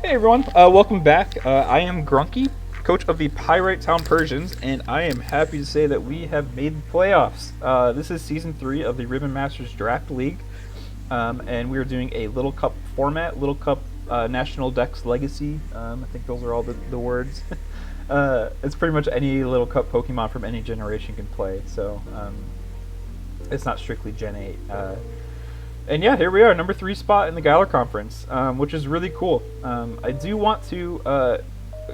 Hey everyone, welcome back. I am Grunky, coach of the Pyrite Town Persians, and I am happy to say that we have made the playoffs. This is season 3 of the Ribbon Masters Draft League, and we are doing a Little Cup format, Little Cup National Dex Legacy. I think those are all the words. It's pretty much any Little Cup Pokemon from any generation can play, so it's not strictly Gen 8. And yeah, here we are, number 3 spot in the Galar Conference, which is really cool. I do want to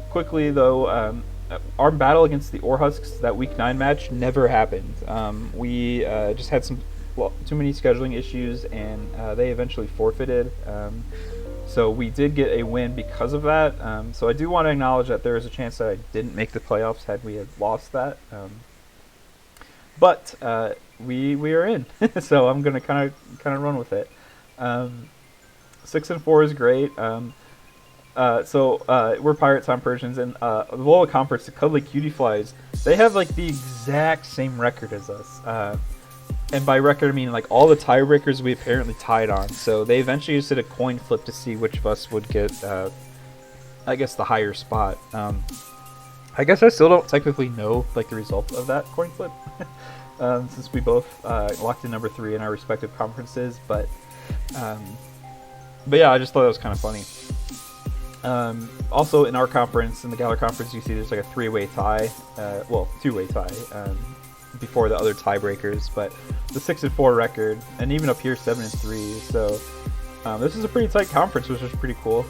quickly, though, our battle against the Orhusks, that Week 9 match, never happened. We just had too many scheduling issues, and they eventually forfeited. So we did get a win because of that. So I do want to acknowledge that there is a chance that I didn't make the playoffs had we had lost that. But we are in, so I'm gonna kind of run with it. 6-4 is great. We're Pirate Town Persians, and the Lola Conference, the Cuddly Cutie Flies, they have like the exact same record as us. And by record, I mean like all the tiebreakers we apparently tied on. So they eventually just did a coin flip to see which of us would get, I guess, the higher spot. I guess I still don't technically know like the result of that coin flip. Since we both locked in number 3 in our respective conferences, but yeah, I just thought that was kind of funny. Also, in our conference, in the Galar Conference, you see there's like a 3-way tie, well, 2-way tie before the other tiebreakers, but the 6-4 record, and even up here 7-3. So this is a pretty tight conference, which is pretty cool.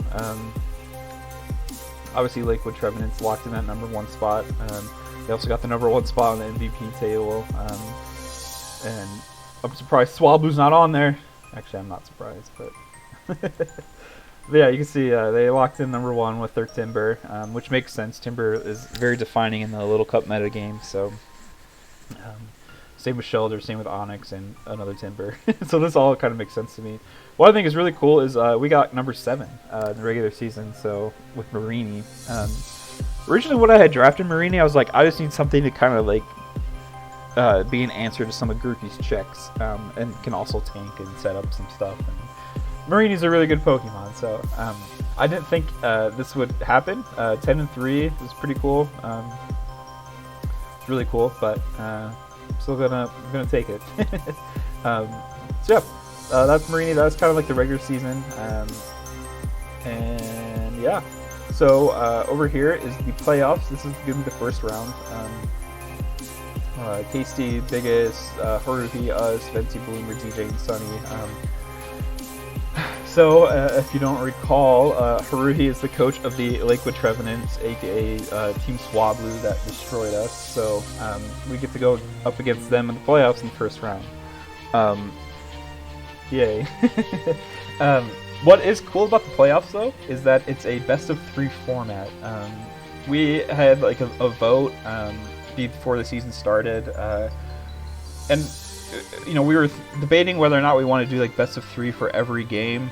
Obviously, Lakewood Trevenants locked in that number 1 spot. They also got the number 1 spot on the MVP table, and I'm surprised Swablu's not on there. Actually, I'm not surprised, but but yeah, you can see they locked in number 1 with their Timber, which makes sense. Timber is very defining in the Little Cup meta game, so same with Shelter, same with Onyx, and another Timber. So this all kind of makes sense to me. What I think is really cool is we got number 7 in the regular season, so with Marini. Originally, when I had drafted Marini, I was like, I just need something to kind of like be an answer to some of Grookey's checks, and can also tank and set up some stuff. And Marini's a really good Pokemon, so I didn't think this would happen. 10-3 is pretty cool. It's really cool, but still gonna take it. So yeah, that's Marini. That's kind of like the regular season, and yeah. So over here is the playoffs. This is going to be the first round. Tasty, Biggest, Haruhi, us, Venti, Bloomer, DJ, and Sunny. So if you don't recall, Haruhi is the coach of the Lakewood Trevenants, aka Team Swablu that destroyed us. So we get to go up against them in the playoffs in the first round. Yay. What is cool about the playoffs, though, is that it's a best-of-3 format. We had like a vote before the season started, and you know, we were debating whether or not we want to do like best-of-3 for every game,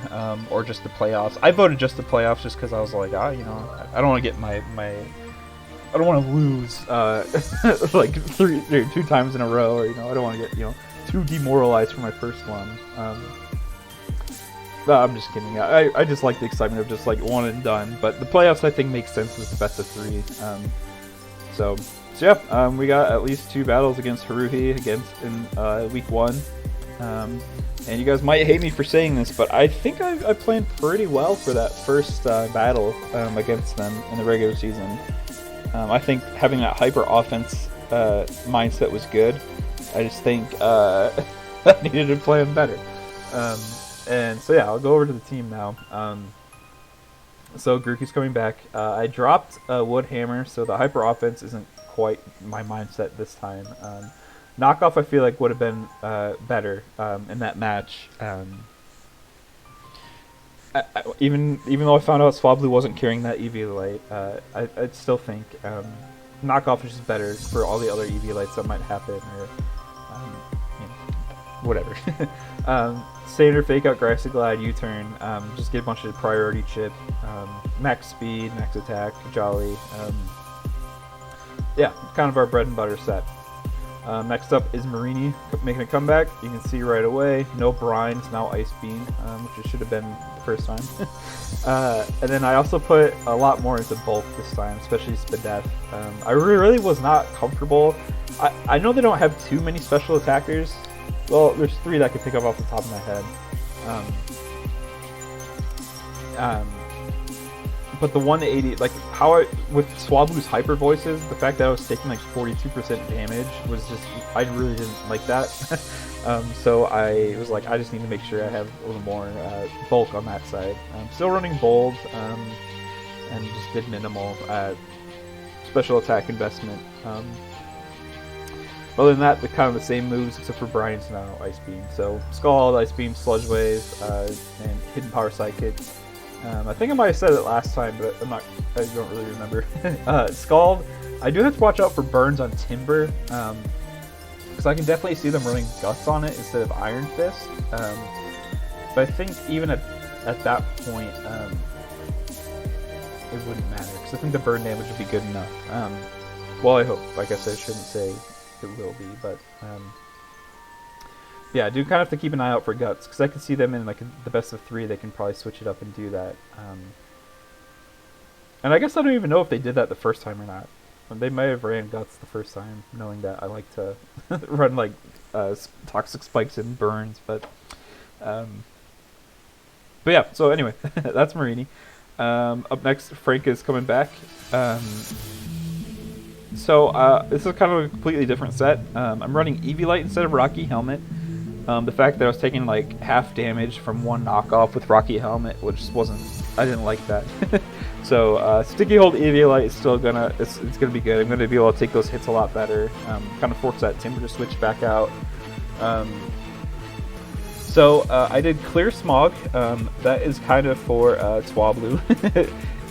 or just the playoffs. I voted just the playoffs just because I was like, you know, I don't want to get I don't want to lose like 2 times in a row, or you know, I don't want to get too demoralized for my first one. No, I'm just kidding. I just like the excitement of just like one and done. But the playoffs, I think, makes sense as the best of 3. So yeah, we got at least 2 battles against Haruhi in week 1. And you guys might hate me for saying this, but I think I planned pretty well for that first battle against them in the regular season. I think having that hyper offense mindset was good. I just think I needed to play them better. And so yeah, I'll go over to the team now. So Grookey's coming back. I dropped Woodhammer, so the hyper offense isn't quite my mindset this time. Knockoff, I feel like, would have been better in that match. Even though I found out Swablu wasn't carrying that Eviolite, I still think Knockoff is just better for all the other Eviolites that might happen, or whatever. Standard Fake Out, Grassy Glide, U-Turn, just get a bunch of priority chip, max speed, max attack, Jolly. Yeah, kind of our bread and butter set. Next up is Marini making a comeback. You can see right away, no brines, now Ice Beam, which it should have been the first time. And then I also put a lot more into bulk this time, especially Spadef. I really was not comfortable. I know they don't have too many special attackers. Well, there's 3 that I could pick up off the top of my head. But the 180, like with Swablu's hyper voices, the fact that I was taking like 42% damage was just, I really didn't like that. So I was like, I just need to make sure I have a little more bulk on that side. Still running bold, and just did minimal special attack investment. Other than that, they're kind of the same moves except for Brian's now Ice Beam. So Scald, Ice Beam, Sludge Wave, and Hidden Power Psychic. I think I might have said it last time, but I don't really remember. Scald, I do have to watch out for burns on Timber, because I can definitely see them running Guts on it instead of Iron Fist. But I think even at that point, it wouldn't matter, because I think the burn damage would be good enough. Well, I hope. I guess I shouldn't say it will be, but yeah, I do kind of have to keep an eye out for Guts, because I can see them in like the best of 3. They can probably switch it up and do that. And I guess I don't even know if they did that the first time or not. They may have ran Guts the first time, knowing that I like to run like toxic spikes and burns. But yeah. So anyway, that's Marini. Up next, Frank is coming back. So this is kind of a completely different set. I'm running Eevee instead of Rocky Helmet. The fact that I was taking like half damage from one knockoff with Rocky Helmet, which I didn't like that. So Sticky Hold Eevee is still it's gonna be good. I'm gonna be able to take those hits a lot better. Kind of force that Timber to switch back out. So I did Clear Smog. That is kind of for Swablu.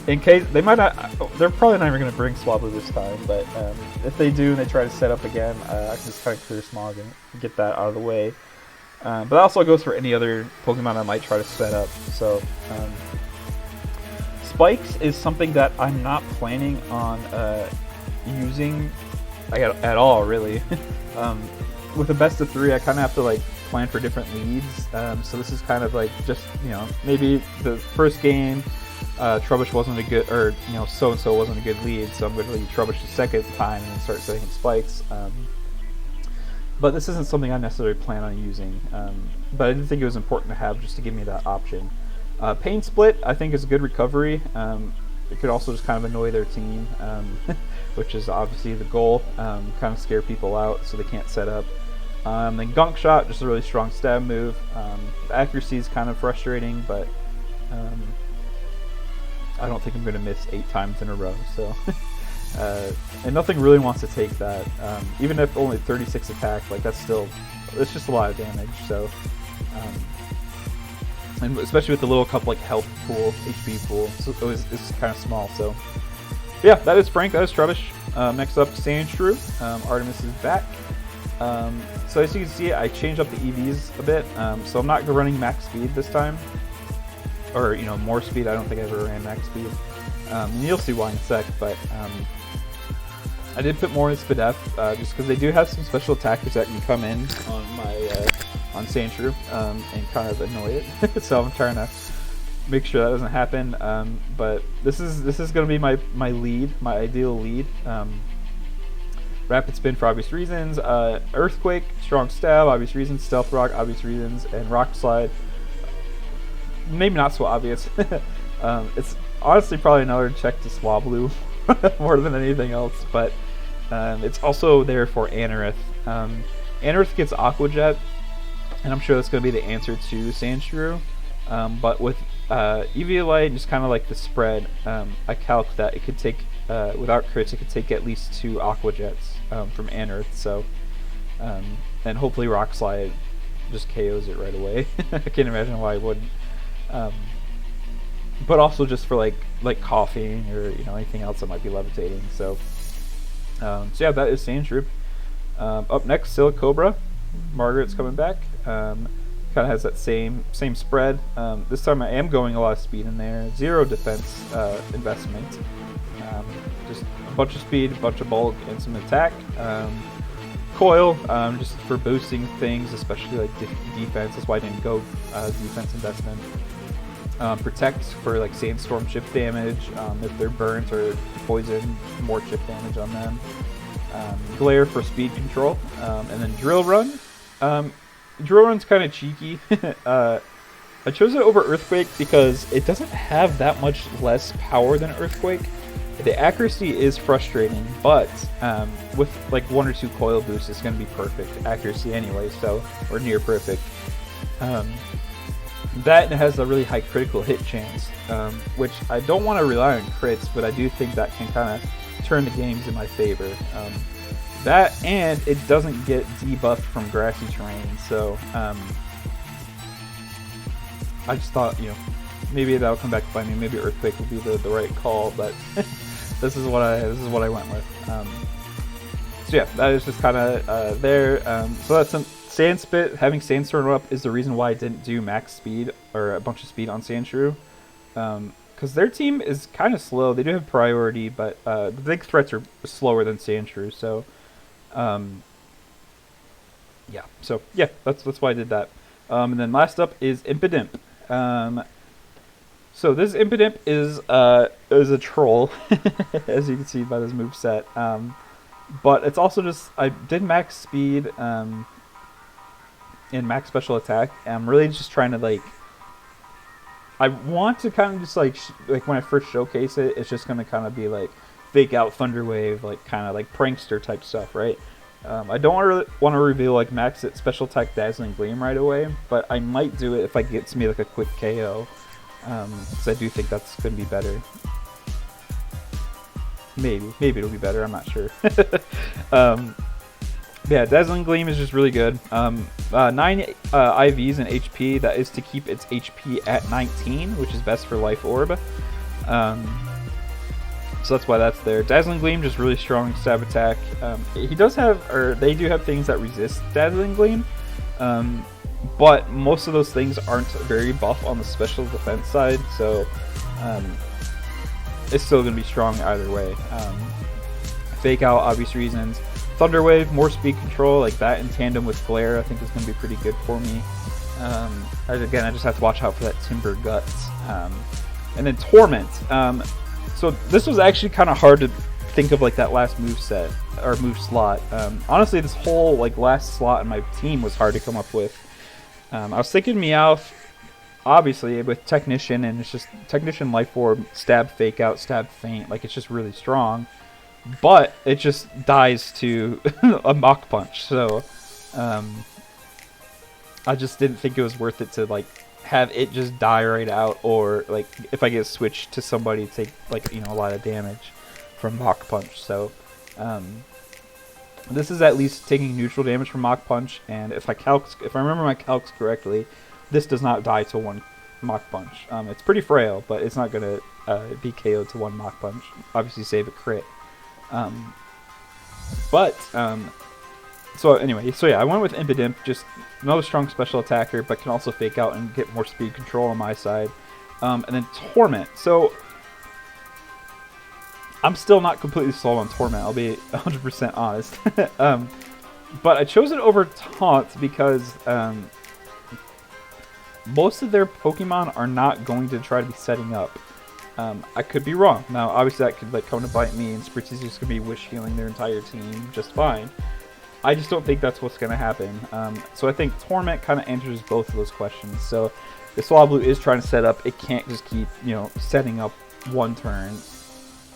In case they're probably not even going to bring Swablu this time, but if they do and they try to set up again, I can just kind of Clear Smog and get that out of the way. But that also goes for any other Pokemon I might try to set up. So Spikes is something that I'm not planning on using at all, really. With the best of 3, I kind of have to like plan for different leads. So this is kind of like just, maybe the first game. Trubbish wasn't a good, or so-and-so wasn't a good lead, so I'm going to lead Trubbish the second time and start setting Spikes. But this isn't something I necessarily plan on using. But I did think it was important to have just to give me that option. Pain Split, I think, is a good recovery. It could also just kind of annoy their team, which is obviously the goal. Kind of scare people out so they can't set up. Then Gunk Shot, just a really strong stab move. The accuracy is kind of frustrating, but I don't think I'm going to miss 8 times in a row, so and nothing really wants to take that. Even if only 36 attack, like it's just a lot of damage. So, and especially with the little cup like health pool, HP pool, so it's kind of small. So, yeah, that is Frank. That is Trubbish. Next up, Sandshrew. Artemis is back. So as you can see, I changed up the EVs a bit. So I'm not running max speed this time. Or, more speed. I don't think I ever ran max speed. And you'll see why in a sec, but I did put more in Spadef, just because they do have some special attackers that can come in on my on Sandshrew and kind of annoy it. So I'm trying to make sure that doesn't happen. But this is going to be my lead, my ideal lead. Rapid Spin for obvious reasons, Earthquake, Strong Stab, obvious reasons, Stealth Rock, obvious reasons, and Rock Slide. Maybe not so obvious. It's honestly probably another check to Swablu more than anything else, but it's also there for Anorith. Anorith gets Aqua Jet, and I'm sure that's going to be the answer to Sandshrew. But with Eviolite, just kind of like the spread, I calc that it could take, without crits, it could take at least 2 Aqua Jets from Anorith. So, and hopefully Rock Slide just KOs it right away. I can't imagine why I wouldn't. But also just for like coughing or anything else that might be levitating. So yeah, that is Sandshrew. Up next, Silicobra. Margaret's coming back. Kind of has that same spread. This time I am going a lot of speed in there. 0 defense investment. Just a bunch of speed, a bunch of bulk, and some attack. Recoil, just for boosting things, especially like defense. That's why I didn't go defense investment. Protect for like sandstorm chip damage, if they're burnt or poison, more chip damage on them. Glare for speed control, and then Drill Run. Drill Run's kind of cheeky. I chose it over Earthquake because it doesn't have that much less power than Earthquake. The accuracy is frustrating, but with like 1 or 2 coil boosts, it's going to be perfect accuracy anyway, so, or near perfect. That has a really high critical hit chance, which I don't want to rely on crits, but I do think that can kind of turn the games in my favor. That, and it doesn't get debuffed from grassy terrain, so I just thought, you know, maybe that'll come back to bite me. Maybe Earthquake would be the right call, but this is what I went with. So yeah, that is just kind of there. So that's some Sandspit. Having Sandstorm up is the reason why I didn't do max speed or a bunch of speed on Sandshrew, because their team is kind of slow. They do have priority, but the big threats are slower than Sandshrew. So yeah, so yeah, that's why I did that. And then last up is Impidimp. So this Impidimp is a troll, as you can see by this moveset. But it's also just, I did max speed and max special attack. I'm really just trying to like, I want to kind of just like when I first showcase it, it's just going to kind of be like fake out Thunder Wave, like kind of like prankster type stuff, right? I don't want to reveal like max special attack Dazzling Gleam right away, but I might do it if it gets me like a quick KO, because I do think that's going to be better. Maybe it'll be better, I'm not sure. Yeah, Dazzling Gleam is just really good. 9 IVs and HP, that is to keep its HP at 19, which is best for Life Orb. So that's why that's there. Dazzling Gleam, just really strong stab attack. He does have, or they do have things that resist Dazzling Gleam, but most of those things aren't very buff on the special defense side, so it's still going to be strong either way. Fake out, obvious reasons. Thunder Wave, more speed control, like that in tandem with Glare, I think is going to be pretty good for me. Again, I just have to watch out for that Timber Guts. And then Torment. So this was actually kind of hard to think of like that last move set or move slot. Honestly, this whole like last slot in my team was hard to come up with. I was thinking Meowth, obviously with Technician, and it's just Technician, Life Orb, Stab, Fake Out, Stab, Feint. Like it's just really strong, but it just dies to a Mach Punch. So I just didn't think it was worth it to like have it just die right out, or like if I get switched to somebody take like, you know, a lot of damage from Mach Punch. So this is at least taking neutral damage from Mach Punch, and if I remember my calcs correctly, this does not die to 1 Mach Punch. It's pretty frail, but it's not gonna be KO'd to 1 Mach Punch. Obviously save a crit. So anyway, so yeah, I went with Impidimp, just another strong special attacker, but can also fake out and get more speed control on my side. And then Torment. So I'm still not completely sold on Torment, I'll be 100% honest. But I chose it over Taunt because most of their Pokemon are not going to try to be setting up. I could be wrong. Now, obviously that could like come to bite me, and Spritzy's just going to be wish healing their entire team just fine. I just don't think that's what's going to happen. So I think Torment kind of answers both of those questions. So if Swablu is trying to set up, it can't just keep, you know, setting up one turn.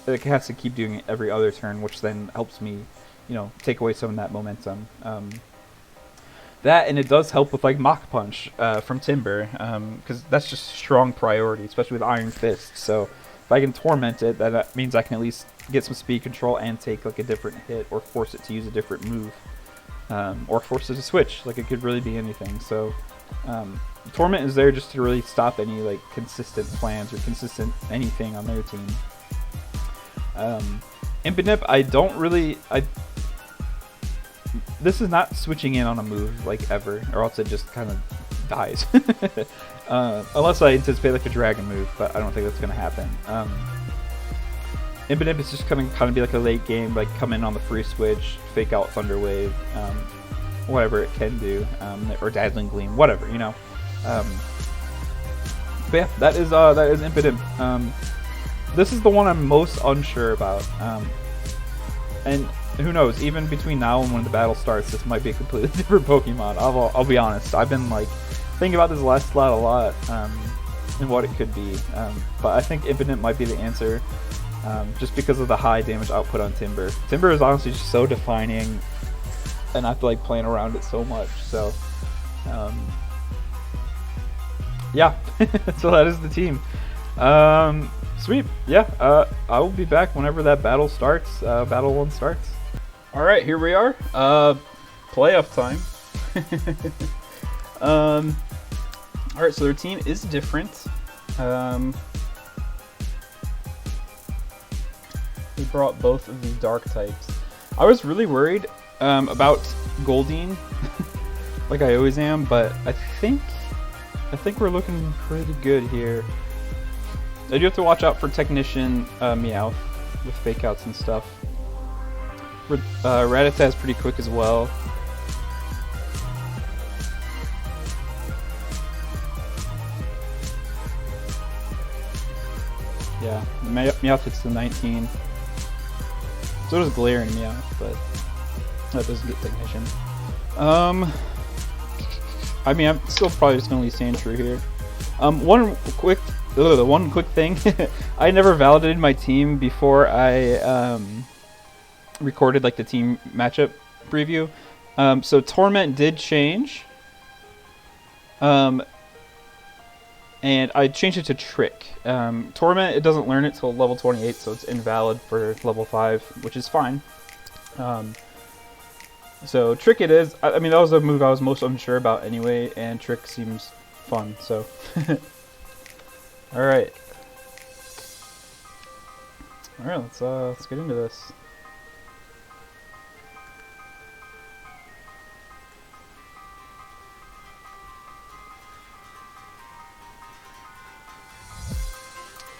It has to keep doing it every other turn, which then helps me, you know, take away some of that momentum. That, and it does help with like Mach Punch from Timber, because that's just strong priority, especially with Iron Fist. So if I can Torment it, that means I can at least get some speed control and take like a different hit, or force it to use a different move, or force it to switch. Like it could really be anything. So Torment is there just to really stop any like consistent plans or consistent anything on their team. Impidimp, this is not switching in on a move like ever, or else it just kind of dies. Unless I anticipate like a dragon move, but I don't think that's going to happen. Impotent is just gonna kind of be like a late game, like come in on the free switch, fake out Thunder Wave, whatever it can do, or Dazzling Gleam, whatever, you know. But yeah, that is Impotent. This is the one I'm most unsure about, and who knows? Even between now and when the battle starts, this might be a completely different Pokemon. I'll be honest. I've been like thinking about this last slot a lot, and what it could be. But I think Impotent might be the answer. Just because of the high damage output on Timber. Timber is honestly just so defining, and I feel like playing around it so much. So, yeah, so that is the team. Sweet, yeah. I will be back whenever that battle starts. Battle 1 starts. All right, here we are. Playoff time. All right, so their team is different. He brought both of the dark types. I was really worried about Goldeen, like I always am, but I think we're looking pretty good here. I do have to watch out for Technician Meowth with fake outs and stuff. Rattata is pretty quick as well. Yeah, Meowth hits the 19. So does Glare and Meowth, but that doesn't get Technician. I mean, I'm still probably just gonna leave Sandshrew here. One quick thing. I never validated my team before I recorded like the team matchup preview. So Torment did change. And I changed it to Trick. Torment, it doesn't learn it till level 28, so it's invalid for level 5, which is fine. So Trick it is. I mean, that was a move I was most unsure about anyway, and Trick seems fun, so. Alright. Alright, let's get into this.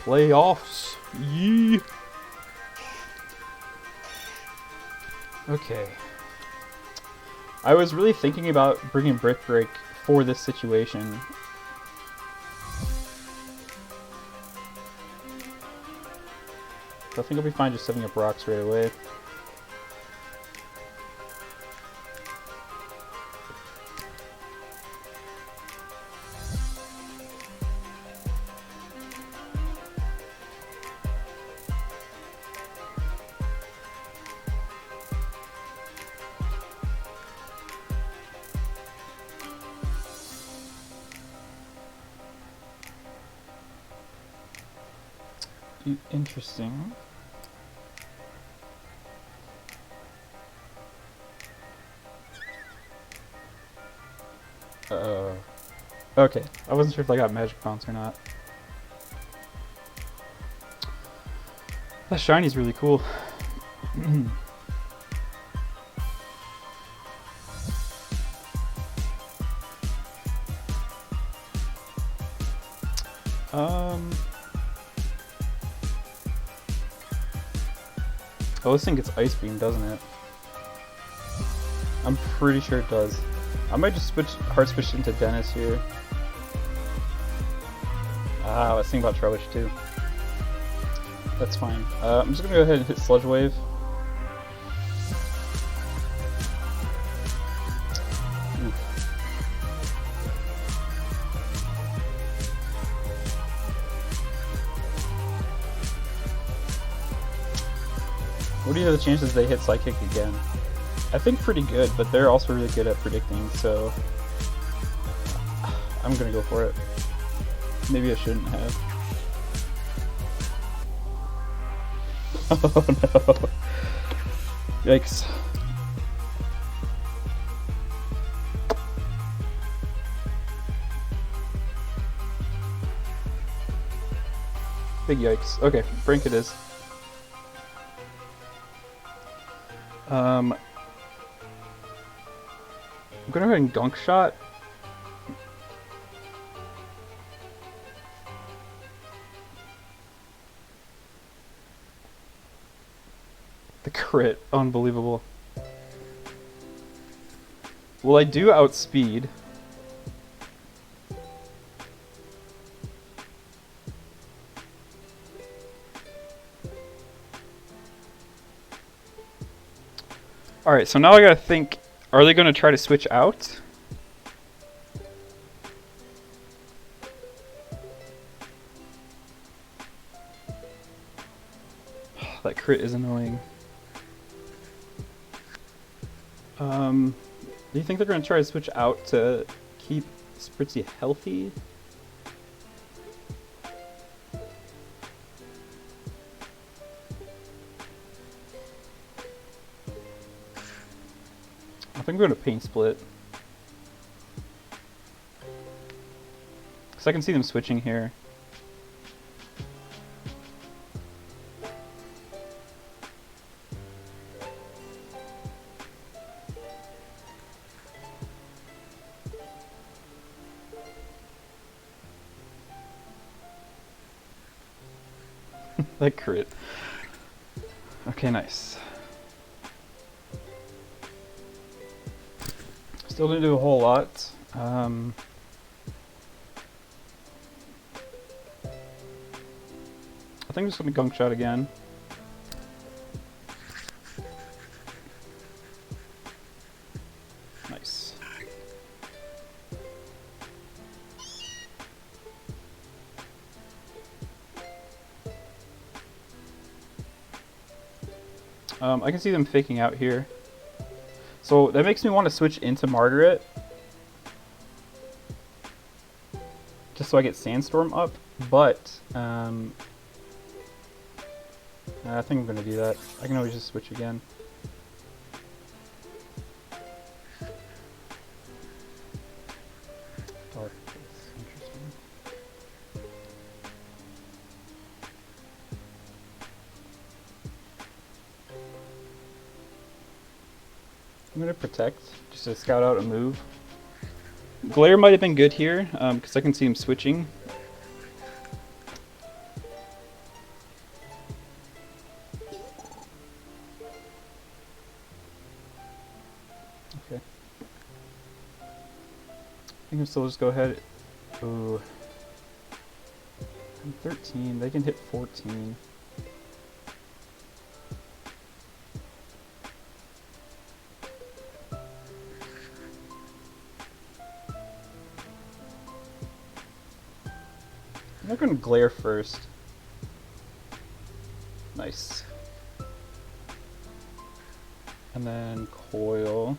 Playoffs. Yee. Okay. I was really thinking about bringing Brick Break for this situation. I think I'll be fine just setting up rocks right away. Interesting. Okay, I wasn't sure if I got Magic Bounce or not. That shiny's really cool. Oh, this thing gets Ice Beam, doesn't it? I'm pretty sure it does. I might just hard switch into Dennis here. Ah, I was thinking about Trubbish too. That's fine. I'm just gonna go ahead and hit Sludge Wave. Oof. What are the chances they hit Psychic again? I think pretty good, but they're also really good at predicting, so I'm gonna go for it. Maybe I shouldn't have. Oh no. Yikes. Big yikes. Okay, Brink it is. I'm gonna go ahead and Gunk Shot. The crit. Unbelievable. Well, I do outspeed. Alright, so now I gotta think, are they gonna try to switch out? That crit is annoying. Do you think they're gonna try to switch out to keep Spritzy healthy? I think we're gonna paint split. Cause I can see them switching here. That crit. Okay, nice. Still didn't do a whole lot. I think I'm just gonna gunk shot again. Nice. I can see them faking out here. So that makes me want to switch into Margaret. Just so I get Sandstorm up, but I think I'm going to do that. I can always just switch again. Dark, that's interesting. I'm going to protect, just to scout out a move. Glare might have been good here, because I can see him switching. Okay. I think I'll still just go ahead. Ooh. I'm 13, they can hit 14. I'm not gonna glare first. Nice. And then coil.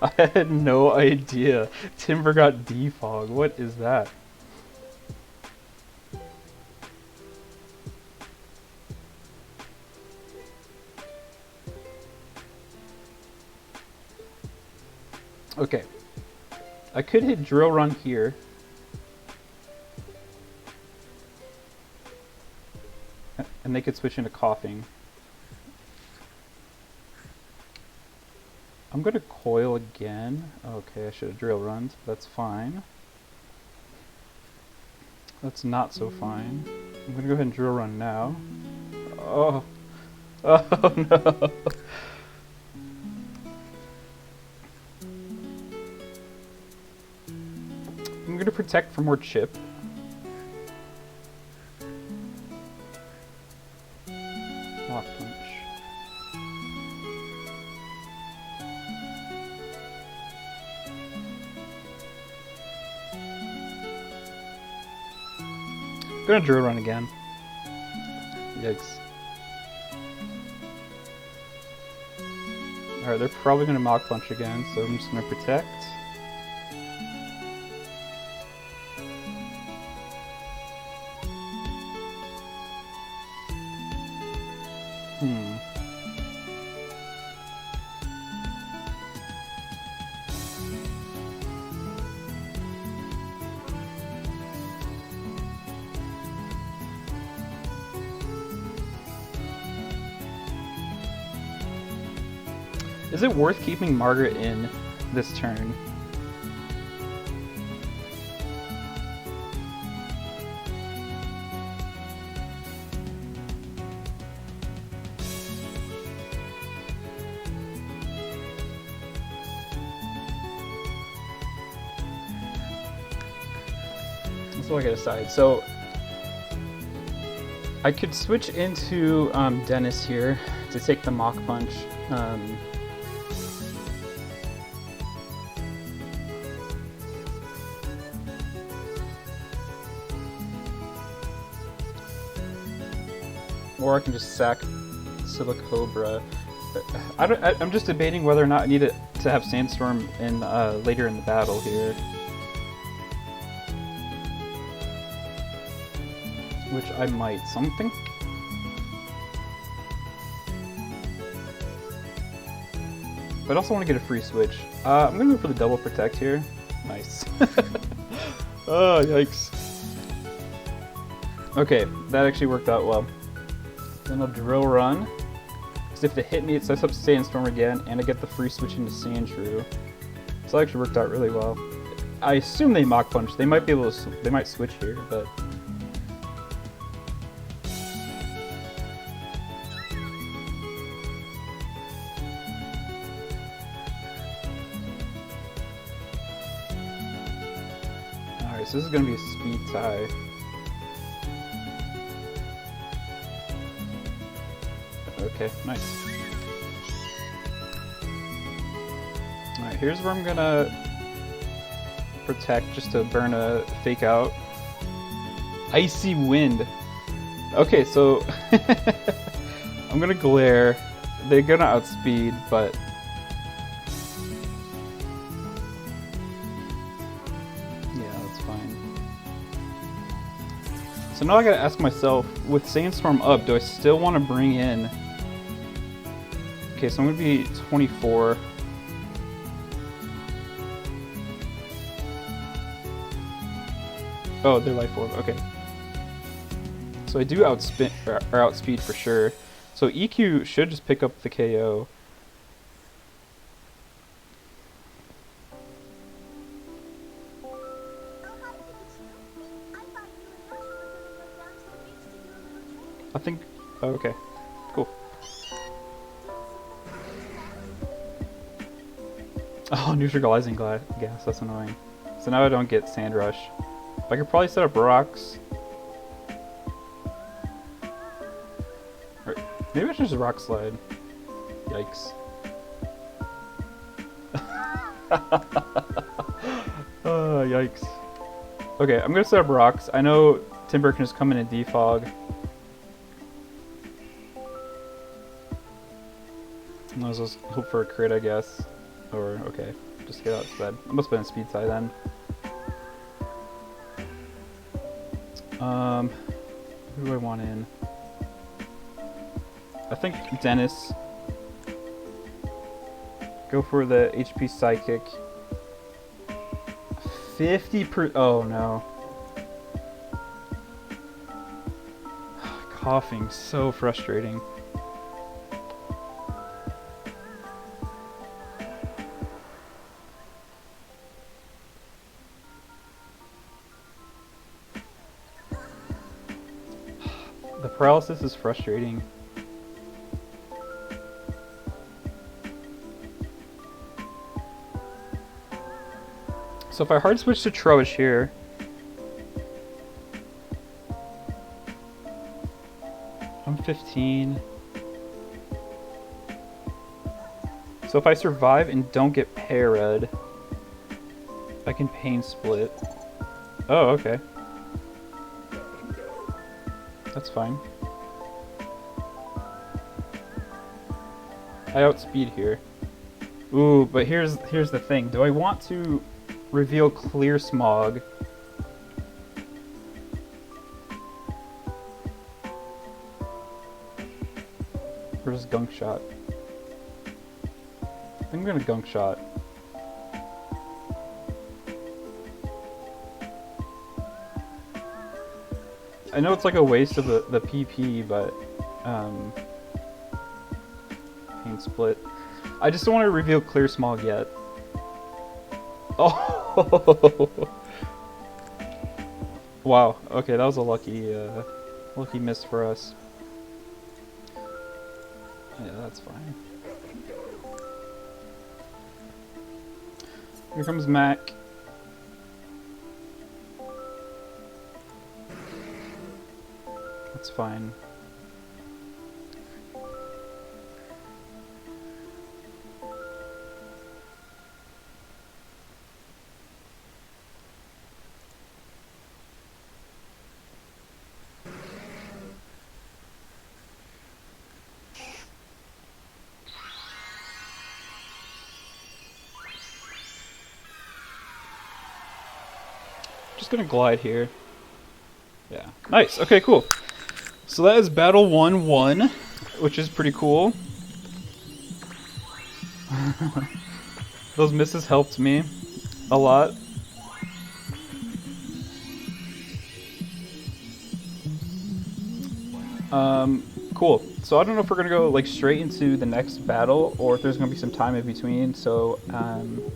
I had no idea. Timber got defog. What is that? Okay. I could hit drill run here. And they could switch into coughing. I'm gonna coil again. Okay, I should have drill runned. That's fine. That's not so fine. I'm gonna go ahead and drill run now. Oh. Oh no. I'm gonna protect for more chip. Lock punch. Gonna drill run again. Yikes. Alright, they're probably gonna mock punch again, so I'm just gonna protect. Is it worth keeping Margaret in this turn? So I gotta decide. So I could switch into Dennis here to take the Mach Punch. Or I can just sack Silicobra. I'm just debating whether or not I need it to have Sandstorm in later in the battle here. Which I might. Something. But I also want to get a free switch. I'm going to go for the double protect here. Nice. Oh, yikes. Okay, that actually worked out well. Then I'll drill run. Because if they hit me, it sets up Sandstorm again, and I get the free switch into Sandshrew. So that actually worked out really well. I assume they Mach Punch. They might be able to. They might switch here, but. Alright, so this is going to be a speed tie. Okay, nice. Alright, here's where I'm gonna protect just to burn a fake out. Icy Wind. Okay, so I'm gonna glare. They're gonna outspeed, but yeah, that's fine. So now I gotta ask myself, with Sandstorm up, do I still want to bring in? Okay, so I'm gonna be 24. Oh, they're Life Orb. Okay. So I do outspin or outspeed for sure. So EQ should just pick up the KO. I think. Oh, okay. Cool. Oh, neutralizing gas. That's annoying. So now I don't get Sand Rush. I could probably set up rocks. Or maybe I should just Rock Slide. Yikes. Oh, yikes. Okay, I'm gonna set up rocks. I know Timber can just come in and defog. Let's just hope for a crit, I guess. Or, okay, just get outside. It must have been a speed tie then. Who do I want in? I think Dennis. Go for the HP Psychic. 50%. Oh no. Coughing, so frustrating. The paralysis is frustrating. So if I hard switch to Trubbish here, I'm 15. So if I survive and don't get parried, I can Pain Split. Oh, okay. That's fine. I outspeed here. Ooh, but here's the thing. Do I want to reveal Clear Smog? Or just Gunk Shot? I think I'm gonna Gunk Shot. I know it's like a waste of the PP, but Pain Split. I just don't want to reveal Clear Smog yet. Oh! Wow. Okay, that was a lucky miss for us. Yeah, that's fine. Here comes Mac. That's fine. Just gonna glide here. Yeah. Nice. Okay, cool. So that is battle 1-1, which is pretty cool. Those misses helped me a lot. Cool. So I don't know if we're gonna go like straight into the next battle or if there's gonna be some time in between. So I'm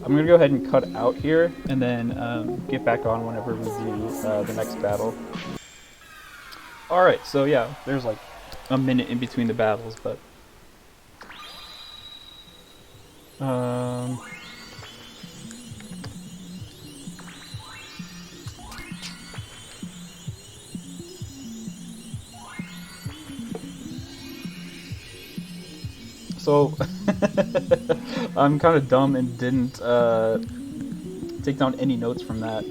gonna go ahead and cut out here and then get back on whenever we do the next battle. All right. So yeah, there's like a minute in between the battles, but so I'm kind of dumb and didn't take down any notes from that,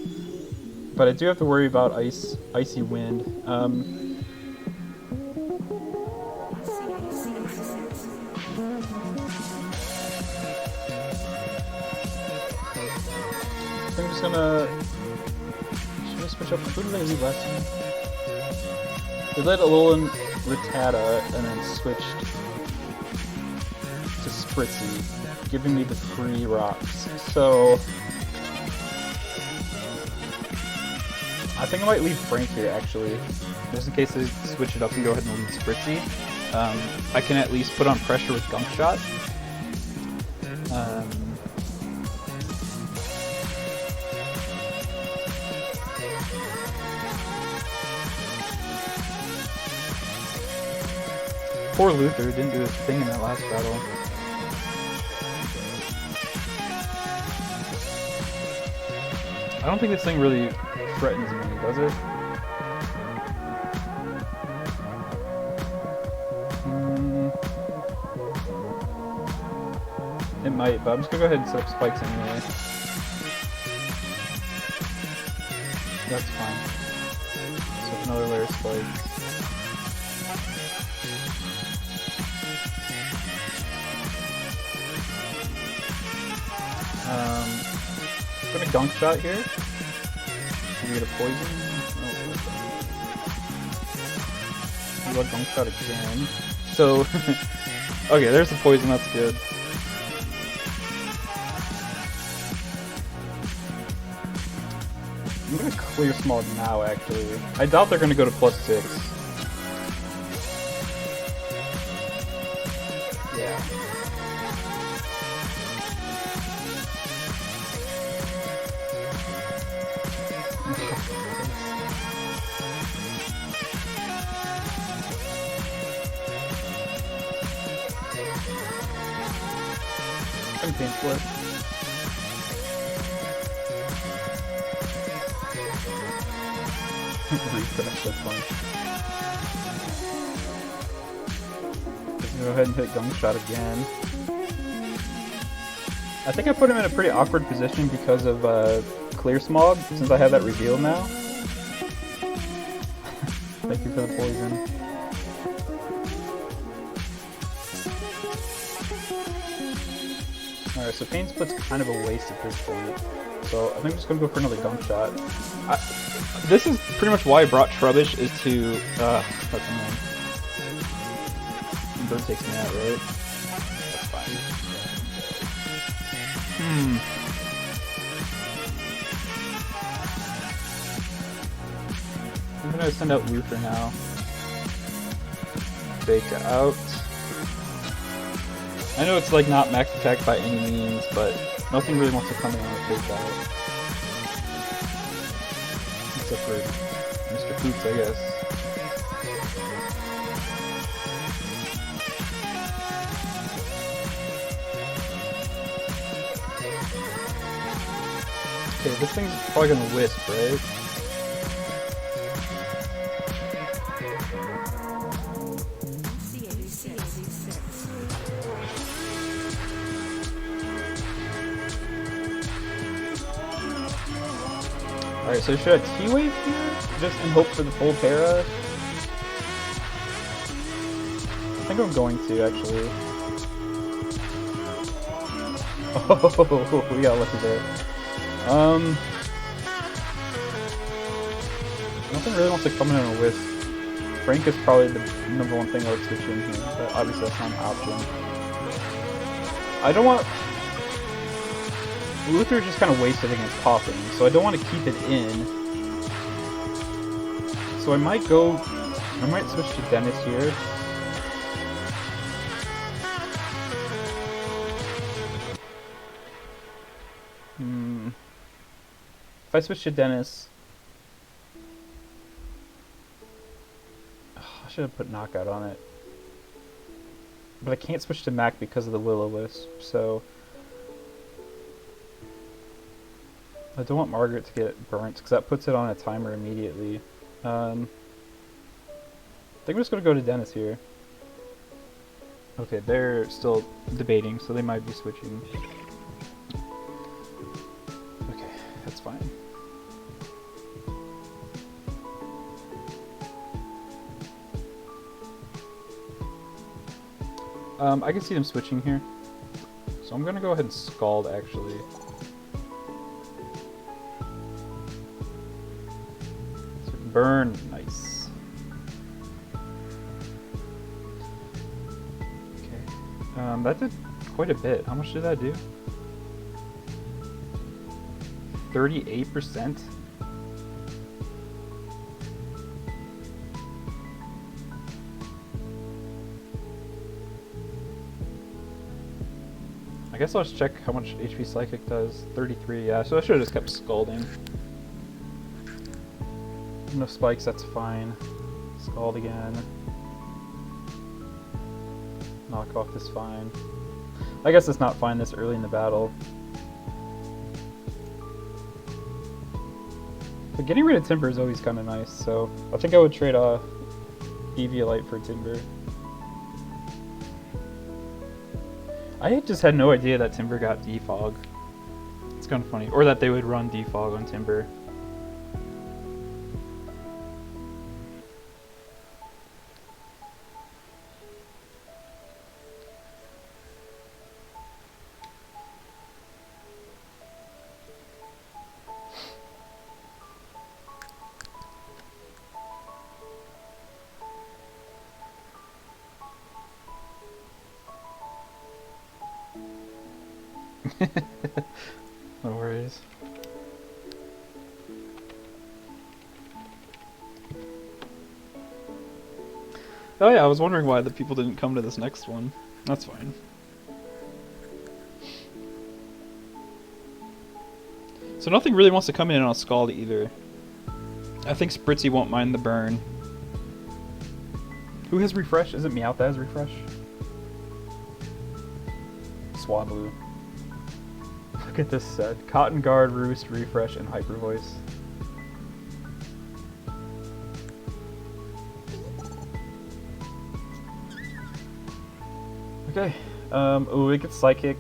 but I do have to worry about icy wind. I'm just gonna. Should I switch up? Who did I leave last time? They led Alolan Rattata and then switched to Spritzy, giving me the free rocks. So I think I might leave Frank here actually, just in case I switch it up and go ahead and leave Spritzy. I can at least put on pressure with Gunk Shot. Poor Luther didn't do his thing in that last battle. I don't think this thing really threatens me, does it? It might, but I'm just gonna go ahead and set up spikes anyway. That's fine. So another layer of spikes. I'm gonna Gunk Shot here. Can we get a poison? No. I'm gonna Gunk Shot again. So, okay, there's the poison, that's good. I'm gonna clear Smog now, actually. I doubt they're gonna go to +6. Yeah. I'm Pain Split. Refresh, that's fine. Just go ahead and hit Gunk Shot again. I think I put him in a pretty awkward position because of Clear Smog, since I have that reveal now. Thank you for the poison. Alright, so Pain Split's kind of a waste at this point. So I think I'm just gonna go for another Gunk Shot. This is pretty much why I brought Trubbish, is to that's annoying. Bird takes me out, right? That's fine. I'm gonna send out Luther now. Fake out. I know it's like not max attack by any means, but nothing really wants to come in on a fake out. Except for Mr. Poops, I guess. Okay, this thing's probably gonna wisp, right? Alright, so should I T-Wave here? Just in hope for the full para? I think I'm going to, actually. Oh, we got lucky there. Nothing really wants to come in on a Wisp. Frank is probably the number one thing I would switch in here, but obviously that's not an option. I don't want... Luther is just kind of wasted against popping, so I don't want to keep it in. So I might switch to Dennis here. If I switch to Dennis... I should have put Knockout on it. But I can't switch to Mac because of the Will-O-Wisp, so... I don't want Margaret to get burnt, because that puts it on a timer immediately. I think I'm just going to go to Dennis here. Okay, they're still debating, so they might be switching. Okay, that's fine. I can see them switching here. So I'm going to go ahead and Scald, actually. Burn, nice. Okay, that did quite a bit. How much did that do? 38%? I guess I'll just check how much HP Psychic does. 33, yeah, so I should have just kept Scalding. No spikes, that's fine. Scald again. Knockoff is fine. I guess it's not fine this early in the battle. But getting rid of Timber is always kind of nice, so I think I would trade Eviolite for Timber. I just had no idea that Timber got Defog. It's kind of funny. Or that they would run Defog on Timber. No worries. Oh yeah, I was wondering why the people didn't come to this next one. That's fine. So nothing really wants to come in on Scald either. I think Spritzy won't mind the burn. Who has Refresh? Is it Meowth that has Refresh? Swablu. Look at this set. Cotton Guard, Roost, Refresh, and Hyper Voice. Okay. Oh, it gets Psychic.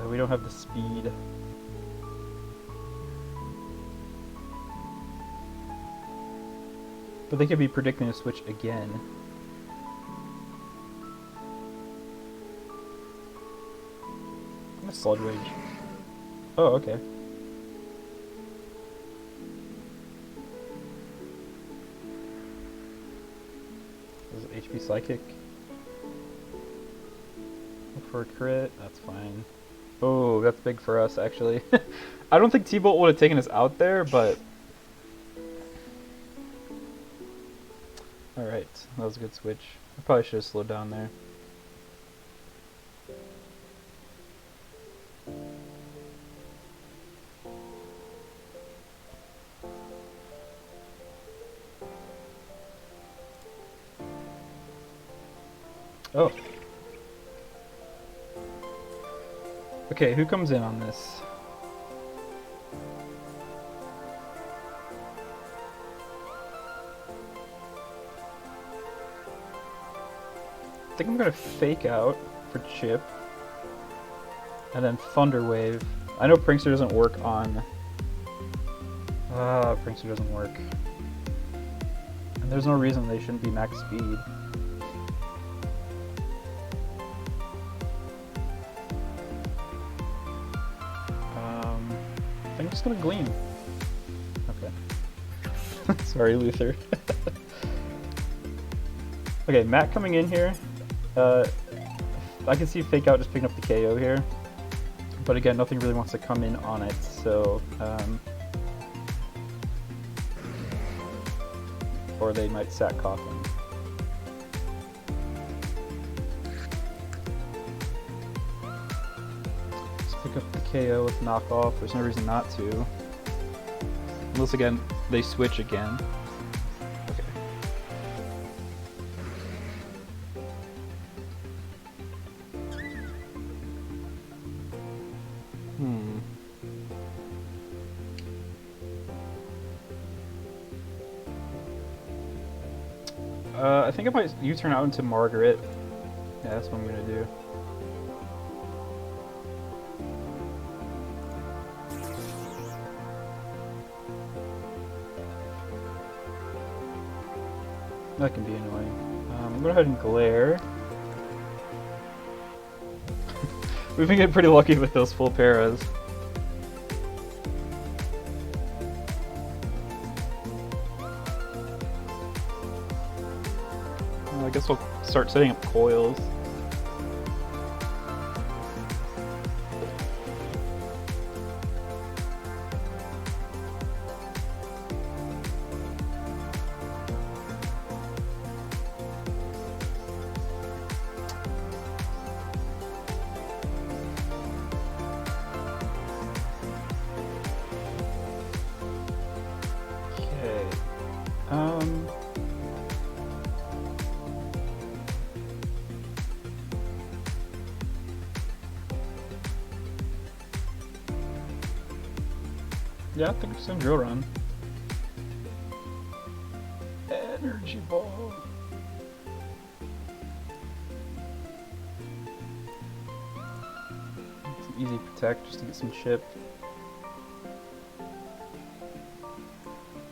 We don't have the speed. But they could be predicting a switch again. I'm a Sludge Rage. Oh, okay. Is it HP Psychic? Look for a crit, that's fine. Oh, that's big for us, actually. I don't think T-Bolt would have taken us out there, but... Alright, that was a good switch. I probably should have slowed down there. Oh. Okay, who comes in on this? I think I'm gonna Fake Out for Chip. And then Thunder Wave. I know Prankster doesn't work on Prankster doesn't work. And there's no reason they shouldn't be max speed. I think I'm just gonna Gleam. Okay. Sorry, Luther. Okay, Matt coming in here. I can see Fake Out just picking up the KO here. But again, nothing really wants to come in on it, so... or they might sack Coffin. Let's pick up the KO with knockoff. There's no reason not to. Unless again, they switch again. Okay. I think I might U-turn out into Margaret. Yeah, that's what I'm gonna do. That can be annoying. I'm gonna go ahead and Glare. We've been getting pretty lucky with those full paras. I guess we'll start setting up coils. Okay. Yeah, I think I'm just gonna Drill Run. Energy Ball. It's an easy protect just to get some chip.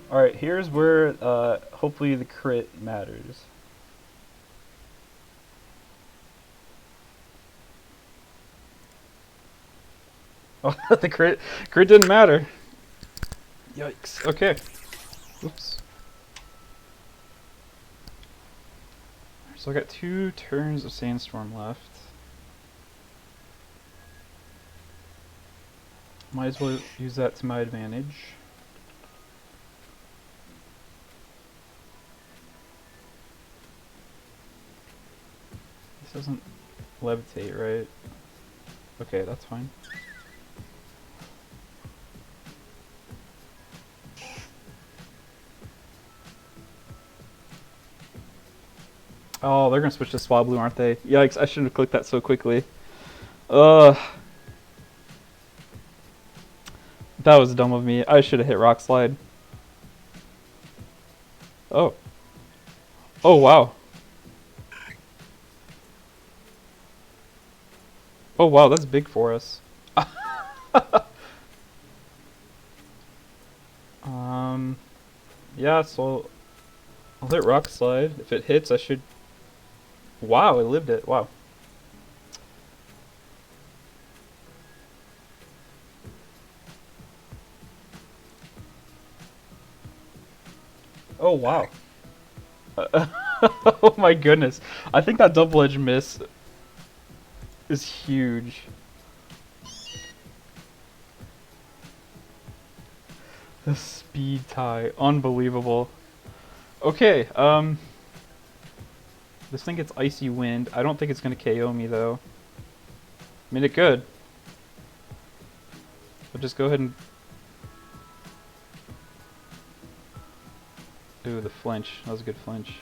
Alright, here's where hopefully the crit matters. Oh, the crit didn't matter. Yikes. Okay. Oops. So I got 2 turns of Sandstorm left. Might as well use that to my advantage. This doesn't levitate, right? Okay, that's fine. Oh, they're gonna switch to Swablu, aren't they? Yikes, I shouldn't have clicked that so quickly. That was dumb of me. I should have hit Rock Slide. Oh. Oh, wow. Oh, wow, that's big for us. Yeah, so I'll hit Rock Slide. If it hits, I should... Wow, I lived it. Wow. Oh, wow. Oh my goodness. I think that double edge miss is huge. The speed tie. Unbelievable. Okay, this thing gets Icy Wind. I don't think it's gonna KO me though. I mean, it could. I'll just go ahead and... Ooh, the flinch. That was a good flinch.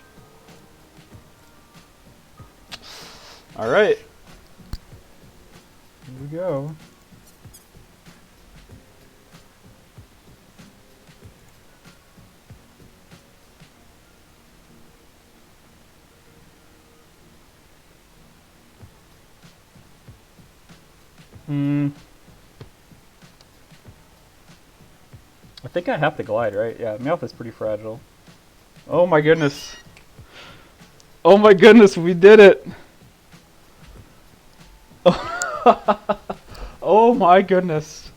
Alright. Here we go. I think I have to glide, right? Yeah, Meowth is pretty fragile. Oh my goodness. Oh my goodness, we did it! Oh my goodness.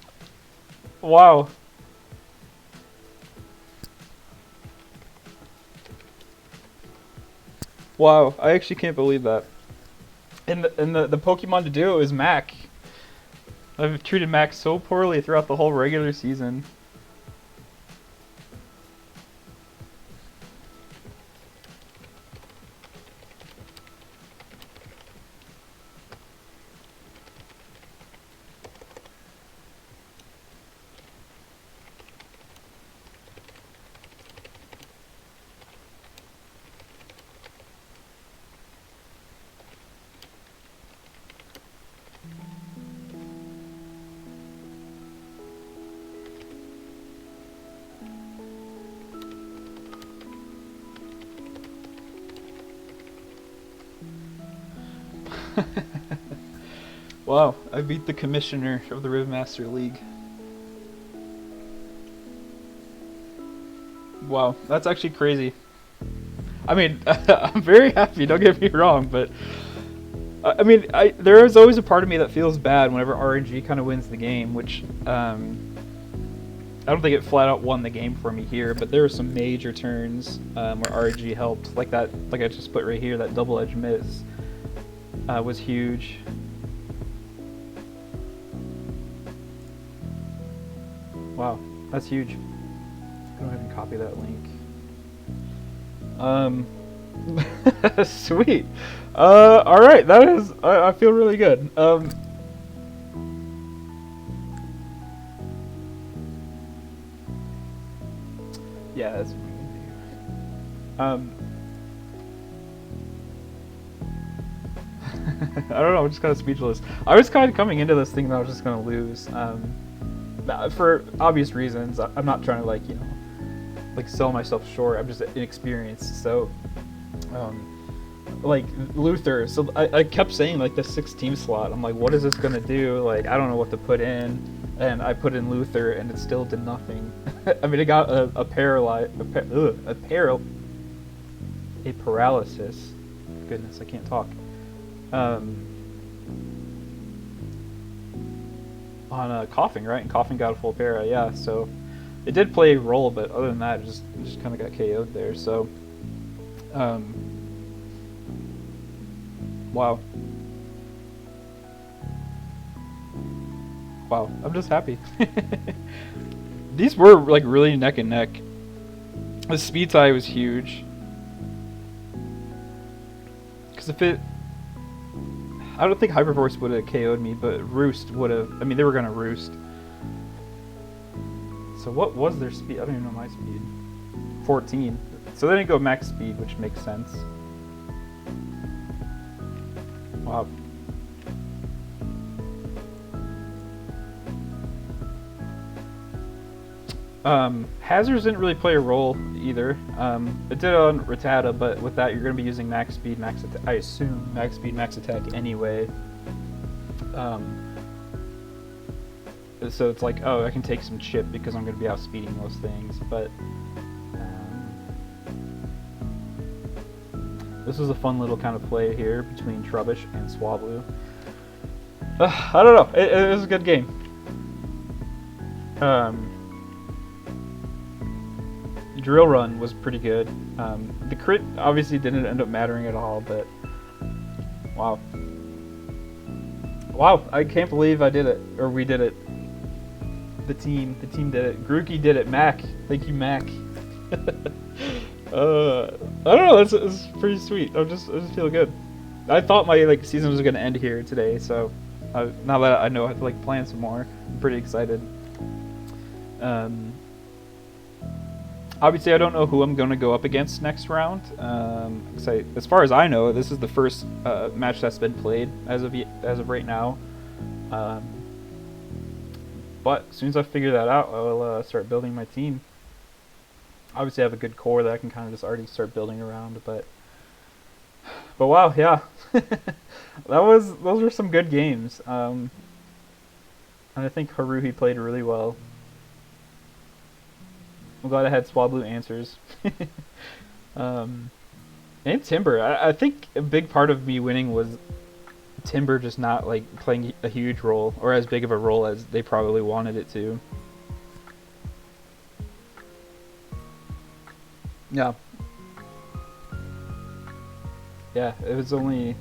Wow. Wow, I actually can't believe that. And the Pokemon to do it was Mac. I've treated Mac so poorly throughout the whole regular season. Wow, I beat the commissioner of the Rivmaster League. Wow, that's actually crazy. I mean, I'm very happy, don't get me wrong, but I mean, there is always a part of me that feels bad whenever RNG kind of wins the game, which I don't think it flat out won the game for me here, but there were some major turns where RNG helped, like that, like I just put right here, that double-edged miss was huge. Wow, that's huge. Go ahead and copy that link. Sweet. All right, that is. I feel really good. Yeah, that's what I'm gonna do. I don't know. I'm just kind of speechless. I was kind of coming into this thing that I was just gonna lose. For obvious reasons. I'm not trying to like sell myself short. I'm just inexperienced. So, like Luther. So I kept saying like the 6-team slot. I'm like, what is this gonna do? Like I don't know what to put in, and I put in Luther, and it still did nothing. I mean, it got a paralysis. Goodness, I can't talk. On Coughing, right? And Coughing got a full para, yeah. So it did play a role, but other than that, it just kind of got KO'd there. So, wow, wow, I'm just happy. These were like really neck and neck. The speed tie was huge. Because if it, I don't think Hyperforce would have KO'd me, but Roost would have. I mean, they were gonna Roost. So what was their speed? I don't even know my speed. 14. So they didn't go max speed, which makes sense. Wow. Hazards didn't really play a role either. It did on Rattata, but with that you're going to be using max speed, max attack. I assume max speed, max attack anyway. So it's like, oh, I can take some chip because I'm going to be outspeeding those things. But this was a fun little kind of play here between Trubbish and Swablu. I don't know. It was a good game. Drill Run was pretty good. The crit obviously didn't end up mattering at all, but wow. Wow, I can't believe I did it, or we did it. The team did it. Grookey did it. Mac, thank you, Mac. I don't know, it's pretty sweet. I just feel good. I thought my season was gonna end here today, so now that I know I have to plan some more, I'm pretty excited. Obviously, I don't know who I'm going to go up against next round. As far as I know, this is the first match that's been played as of right now. But as soon as I figure that out, I'll start building my team. Obviously, I have a good core that I can kind of just already start building around. But wow, yeah, those were some good games. And I think Haruhi played really well. I'm glad I had Swablu answers. And Timber. I think a big part of me winning was Timber just not like playing a huge role, or as big of a role as they probably wanted it to. Yeah. Yeah, it was only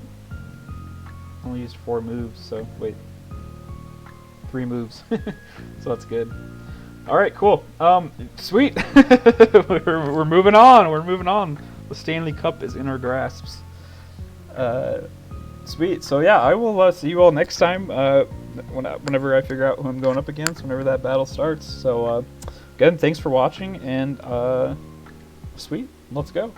used 4 moves, so wait. 3 moves. So that's good. Alright, cool. Sweet. we're moving on. We're moving on. The Stanley Cup is in our grasps. Sweet. So yeah, I will see you all next time. Whenever I figure out who I'm going up against, whenever that battle starts. So again, thanks for watching, and sweet. Let's go.